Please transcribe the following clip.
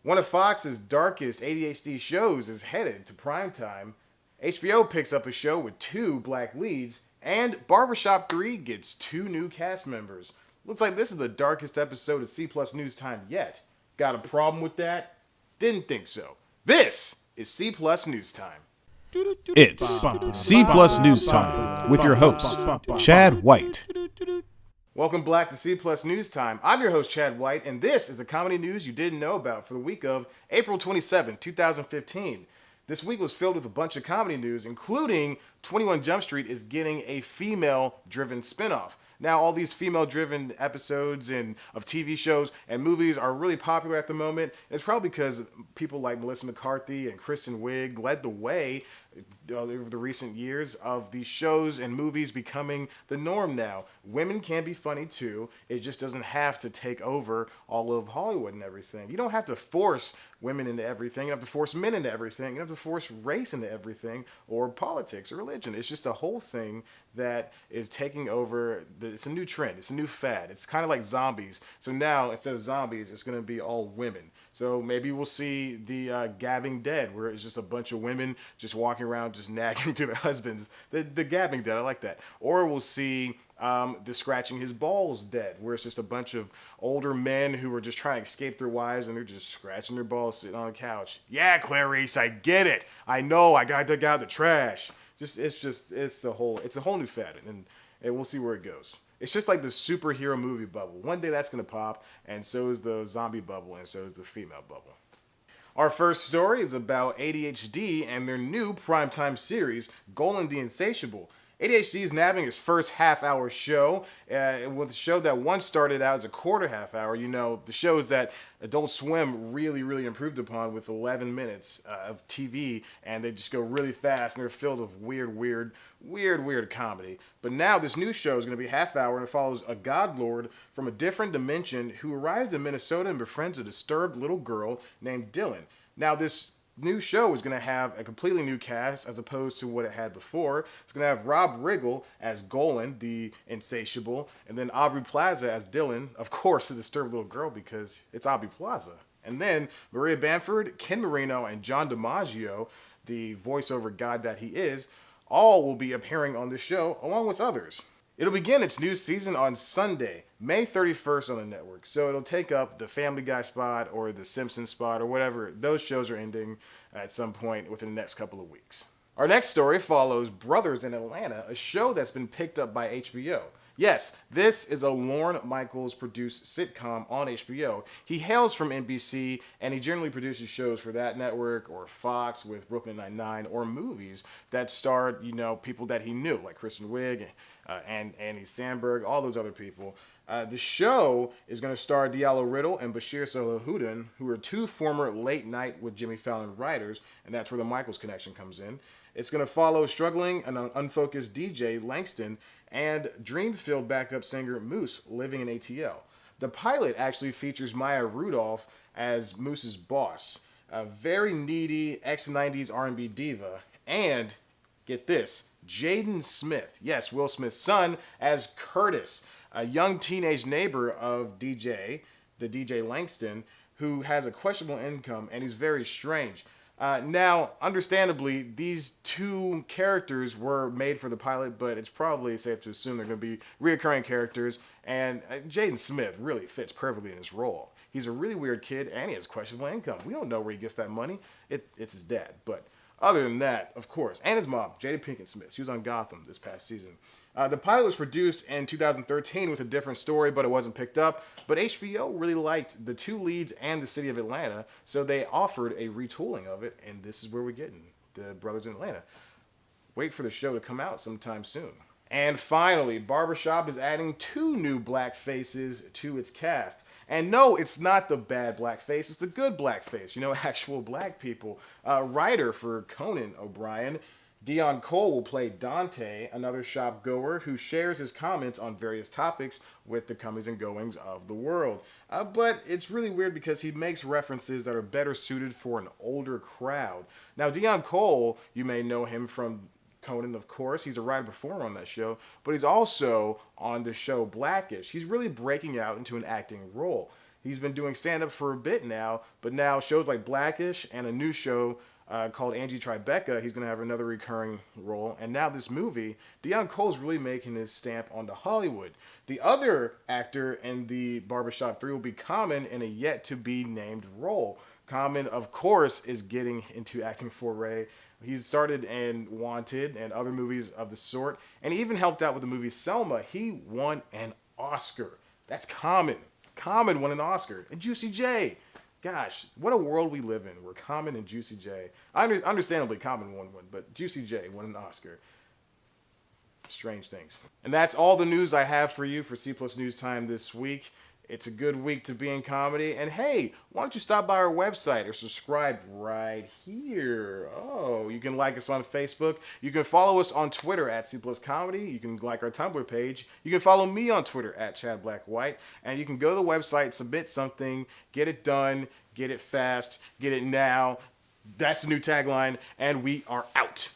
One of Fox's darkest ADHD shows is headed to primetime. HBO picks up a show with two black leads, and Barbershop 3 gets two new cast members. Looks like this is the darkest episode of C Plus News Time yet. Got a problem with that? Didn't think so. This is C Plus News Time. It's C Plus News Time with your host, Chad White. Welcome back to C Plus News Time. I'm your host, Chad White, and this is the comedy news you didn't know about for the week of April 27, 2015. This week was filled with a bunch of comedy news, including 21 Jump Street is getting a female-driven spinoff. Now, all these female-driven episodes of TV shows and movies are really popular at the moment. It's probably because people like Melissa McCarthy and Kristen Wiig led the way over the recent years of these shows and movies becoming the norm now. Women can be funny too. It just doesn't have to take over all of Hollywood and everything. You don't have to force women into everything. You don't have to force men into everything. You don't have to force race into everything or politics or religion. It's just a whole thing that is taking over. It's a new trend. It's a new fad. It's kind of like zombies. So now, instead of zombies, it's going to be all women. So maybe we'll see the gabbing dead, where it's just a bunch of women just walking around just nagging to their husbands. The gabbing dead, I like that. Or we'll see the scratching his balls dead, where it's just a bunch of older men who are just trying to escape their wives and they're just scratching their balls sitting on the couch. Yeah, Clarice, I get it. I know, I got to dig out the trash. It's a whole new fad, and we'll see where it goes. It's just like the superhero movie bubble. One day that's going to pop, and so is the zombie bubble, and so is the female bubble. Our first story is about ADHD and their new primetime series, Golan the Insatiable. ADHD is nabbing its first half-hour show with a show that once started out as a quarter half-hour. You know, the shows that Adult Swim really improved upon with 11 minutes of TV, and they just go really fast, and they're filled with weird comedy. But now this new show is going to be half-hour, and it follows a god lord from a different dimension who arrives in Minnesota and befriends a disturbed little girl named Dylan. Now this new show is going to have a completely new cast as opposed to what it had before. It's going to have Rob Riggle as Golan, the Insatiable, and then Aubrey Plaza as Dylan, of course, the disturbed little girl because it's Aubrey Plaza. And then Maria Bamford, Ken Marino, and John DiMaggio, the voiceover god that he is, all will be appearing on this show along with others. It'll begin its new season on Sunday, May 31st on the network. So it'll take up the Family Guy spot or the Simpsons spot or whatever. Those shows are ending at some point within the next couple of weeks. Our next story follows Brothers in Atlanta, a show that's been picked up by HBO. Yes, this is a Lorne Michaels produced sitcom on HBO. He hails from NBC, and he generally produces shows for that network or Fox with Brooklyn Nine-Nine, or movies that starred, people that he knew, like Kristen Wiig and Andy Samberg, all those other people. The show is going to star Diallo Riddle and Bashir Salahuddin, who are two former Late Night with Jimmy Fallon writers, and that's where the Michaels connection comes in. It's going to follow struggling and unfocused DJ Langston and dream-filled backup singer Moose living in ATL. The pilot actually features Maya Rudolph as Moose's boss, a very needy ex-90s R&B diva, and, get this, Jaden Smith, yes, Will Smith's son, as Curtis, a young teenage neighbor of the DJ Langston, who has a questionable income and he's very strange. Now, understandably, these two characters were made for the pilot, but it's probably safe to assume they're going to be reoccurring characters, and Jaden Smith really fits perfectly in his role. He's a really weird kid, and he has questionable income. We don't know where he gets that money. It's his dad, but other than that, of course, and his mom, Jada Pinkett Smith. She was on Gotham this past season. The pilot was produced in 2013 with a different story, but it wasn't picked up. But HBO really liked the two leads and the city of Atlanta, so they offered a retooling of it, and this is where we're getting the Brothers in Atlanta. Wait for the show to come out sometime soon. And finally, Barbershop is adding two new black faces to its cast. And no, it's not the bad blackface, it's the good blackface. Actual black people. Writer for Conan O'Brien, Dion Cole will play Dante, another shop goer who shares his comments on various topics with the comings and goings of the world. But it's really weird because he makes references that are better suited for an older crowd. Now, Dion Cole, you may know him from Conan, of course. He's a writer performer on that show, but he's also on the show Blackish. He's really breaking out into an acting role. He's been doing stand-up for a bit now, but now shows like Blackish and a new show called Angie Tribeca, he's going to have another recurring role. And now this movie, Deon Cole's really making his stamp onto Hollywood. The other actor in the Barbershop 3 will be Common in a yet-to-be-named role. Common, of course, is getting into acting foray. He's started in Wanted and other movies of the sort, and he even helped out with the movie Selma. He won an Oscar. That's Common. Common won an Oscar. And Juicy J. Gosh, what a world we live in. Where Common and Juicy J. Understandably, Common won one, but Juicy J won an Oscar. Strange things. And that's all the news I have for you for C Plus News Time this week. It's a good week to be in comedy. And hey, why don't you stop by our website or subscribe right here? Oh, you can like us on Facebook. You can follow us on Twitter at C Plus Comedy. You can like our Tumblr page. You can follow me on Twitter at Chad Black White. And you can go to the website, submit something, get it done, get it fast, get it now. That's the new tagline. And we are out.